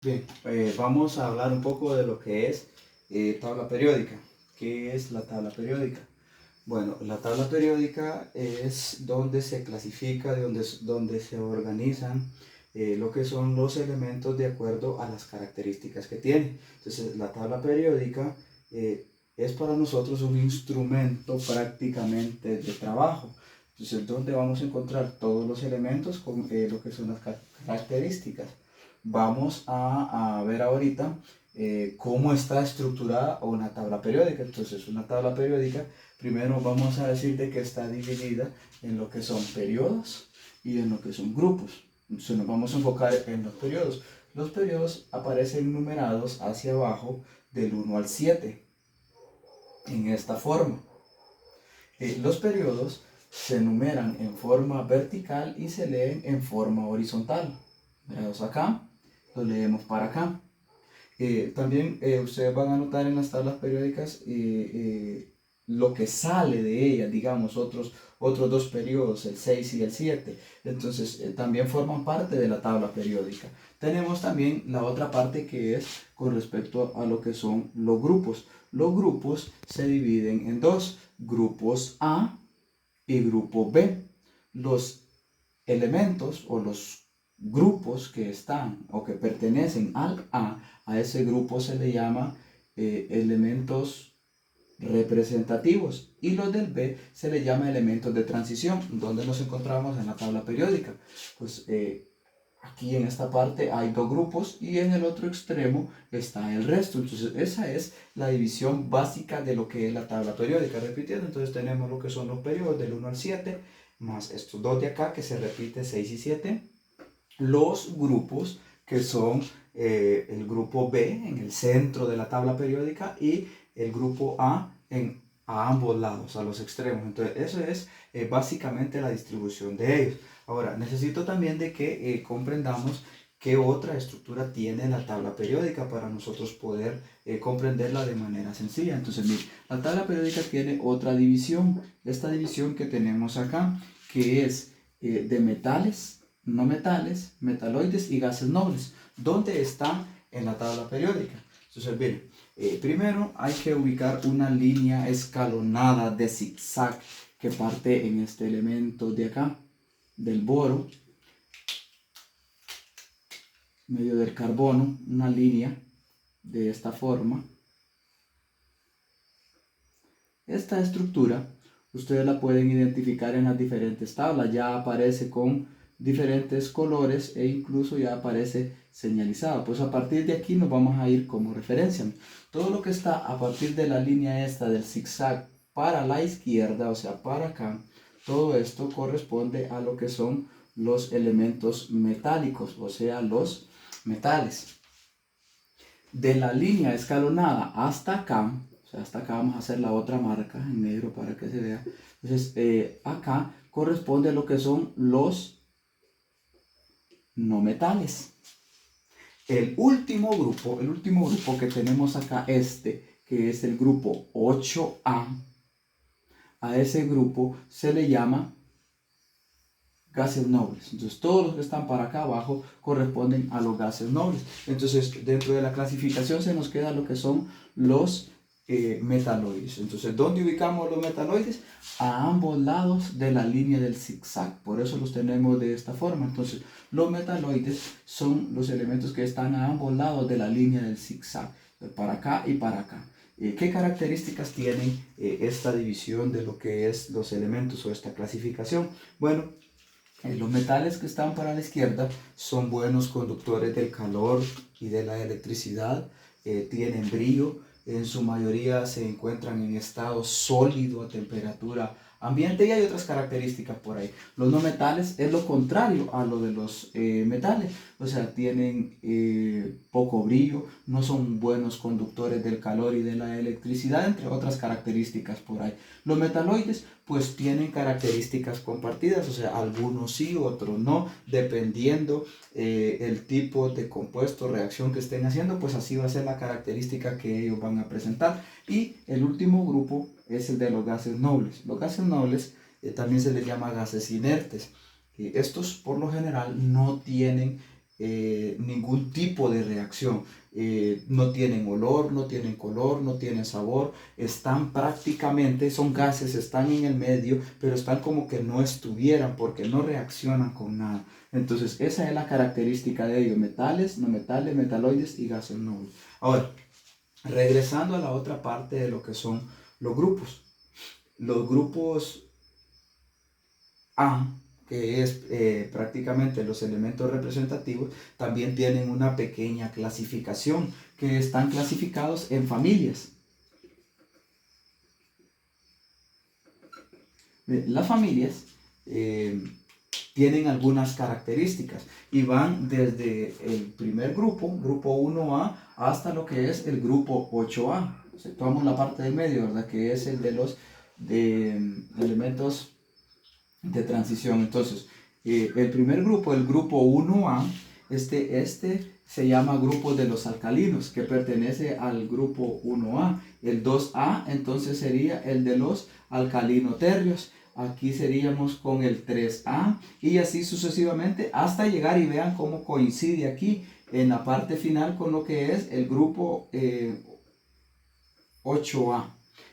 Bien, vamos a hablar un poco de lo que es tabla periódica. ¿Qué es la tabla periódica? Bueno, la tabla periódica es donde se clasifica, donde se organizan lo que son los elementos de acuerdo a las características que tiene. Entonces, la tabla periódica es para nosotros un instrumento prácticamente de trabajo. Entonces, donde vamos a encontrar todos los elementos con lo que son las características. Vamos a ver ahorita cómo está estructurada una tabla periódica. Entonces, una tabla periódica, primero vamos a decirte que está dividida en lo que son periodos y en lo que son grupos. Entonces, nos vamos a enfocar en los periodos. Los periodos aparecen numerados hacia abajo del 1 al 7, en esta forma. Los periodos se numeran en forma vertical y se leen en forma horizontal. Mirados acá, lo leemos para acá. También ustedes van a notar en las tablas periódicas lo que sale de ellas, digamos, otros dos periodos, el 6 y el 7. Entonces, también forman parte de la tabla periódica. Tenemos también la otra parte que es con respecto a lo que son los grupos. Los grupos se dividen en dos, grupos A y grupo B. Los elementos o los grupos que están o que pertenecen al a ese grupo se le llama elementos representativos, y los del B se le llama elementos de transición. ¿Donde nos encontramos en la tabla periódica? Pues aquí en esta parte hay dos grupos y en el otro extremo está el resto. Entonces esa es la división básica de lo que es la tabla periódica. Repitiendo, entonces tenemos lo que son los periodos del 1 al 7, más estos dos de acá que se repite 6 y 7. Los grupos que son el grupo B en el centro de la tabla periódica y el grupo a ambos lados, a los extremos. Entonces, eso es básicamente la distribución de ellos. Ahora, necesito también de que comprendamos qué otra estructura tiene la tabla periódica para nosotros poder comprenderla de manera sencilla. Entonces, mire, la tabla periódica tiene otra división, esta división que tenemos acá, que es de metales, no metales, metaloides y gases nobles. ¿Dónde están en la tabla periódica? Entonces, bien, primero hay que ubicar una línea escalonada de zigzag que parte en este elemento de acá, del boro, medio del carbono, una línea de esta forma. Esta estructura ustedes la pueden identificar en las diferentes tablas, ya aparece con diferentes colores e incluso ya aparece señalizado. Pues a partir de aquí nos vamos a ir como referencia. Todo lo que está a partir de la línea esta del zigzag para la izquierda, o sea para acá, todo esto corresponde a lo que son los elementos metálicos, o sea los metales. De la línea escalonada hasta acá, o sea, hasta acá vamos a hacer la otra marca en negro para que se vea. Entonces, acá corresponde a lo que son los no metales. El último grupo que tenemos acá, que es el grupo 8A, a ese grupo se le llama gases nobles. Entonces, todos los que están para acá abajo corresponden a los gases nobles. Entonces, dentro de la clasificación se nos queda lo que son los metaloides. Entonces, ¿dónde ubicamos los metaloides? A ambos lados de la línea del zigzag. Por eso los tenemos de esta forma. Entonces, los metaloides son los elementos que están a ambos lados de la línea del zigzag, para acá y para acá. ¿Qué características tiene esta división de lo que es los elementos o esta clasificación? Bueno, los metales que están para la izquierda son buenos conductores del calor y de la electricidad, tienen brillo, en su mayoría se encuentran en estado sólido a temperatura ambiente y hay otras características por ahí. Los no metales es lo contrario a lo de los metales, o sea, tienen poco brillo, no son buenos conductores del calor y de la electricidad, entre otras características por ahí. Los metaloides pues tienen características compartidas, o sea, algunos sí, otros no, dependiendo el tipo de compuesto, reacción que estén haciendo, pues así va a ser la característica que ellos van a presentar. Y el último grupo es el de los gases nobles. Los gases nobles también se les llama gases inertes. Estos por lo general no tienen ningún tipo de reacción. No tienen olor, no tienen color, no tienen sabor, están prácticamente, son gases, están en el medio, pero están como que no estuvieran porque no reaccionan con nada. Entonces, esa es la característica de ellos: metales, no metales, metaloides y gases nobles. Ahora, regresando a la otra parte de lo que son los grupos. Los grupos A, que es prácticamente los elementos representativos, también tienen una pequeña clasificación, que están clasificados en familias. Las familias tienen algunas características y van desde el primer grupo, grupo 1A, hasta lo que es el grupo 8A. O sea, tomamos la parte del medio, ¿verdad? Que es el de los elementos de transición. Entonces, el primer grupo, el grupo 1A, este se llama grupo de los alcalinos, que pertenece al grupo 1A. El 2A entonces sería el de los alcalinoterrios. Aquí seríamos con el 3A y así sucesivamente hasta llegar, y vean cómo coincide aquí en la parte final con lo que es el grupo 8A.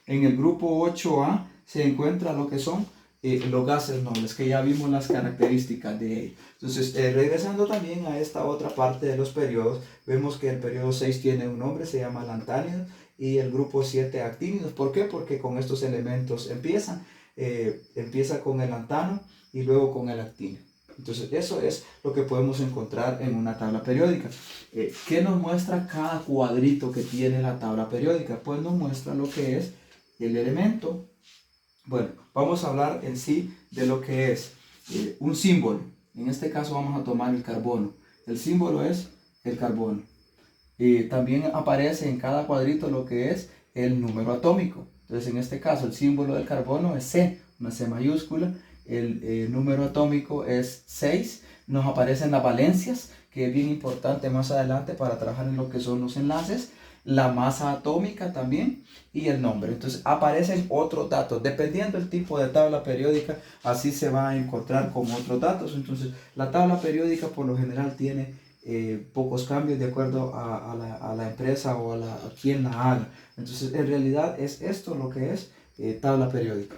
En el grupo 8A se encuentra lo que son los gases nobles, que ya vimos las características de ellos. Entonces, regresando también a esta otra parte de los periodos, vemos que el periodo 6 tiene un nombre, se llama lantánido, y el grupo 7 actínidos. ¿Por qué? Porque con estos elementos empieza con el lantano y luego con el actínio. Entonces, eso es lo que podemos encontrar en una tabla periódica. ¿Qué nos muestra cada cuadrito que tiene la tabla periódica? Pues nos muestra lo que es el elemento. Bueno, vamos a hablar en sí de lo que es un símbolo. En este caso vamos a tomar el carbono. El símbolo es el carbono. También aparece en cada cuadrito lo que es el número atómico. Entonces, en este caso, el símbolo del carbono es C, una C mayúscula. El número atómico es 6. Nos aparecen las valencias, que es bien importante más adelante para trabajar en lo que son los enlaces. La masa atómica también y el nombre. Entonces, aparecen otros datos. Dependiendo del tipo de tabla periódica, así se va a encontrar con otros datos. Entonces, la tabla periódica por lo general tiene pocos cambios de acuerdo a la empresa o a quien la haga. Entonces, en realidad es esto lo que es tabla periódica.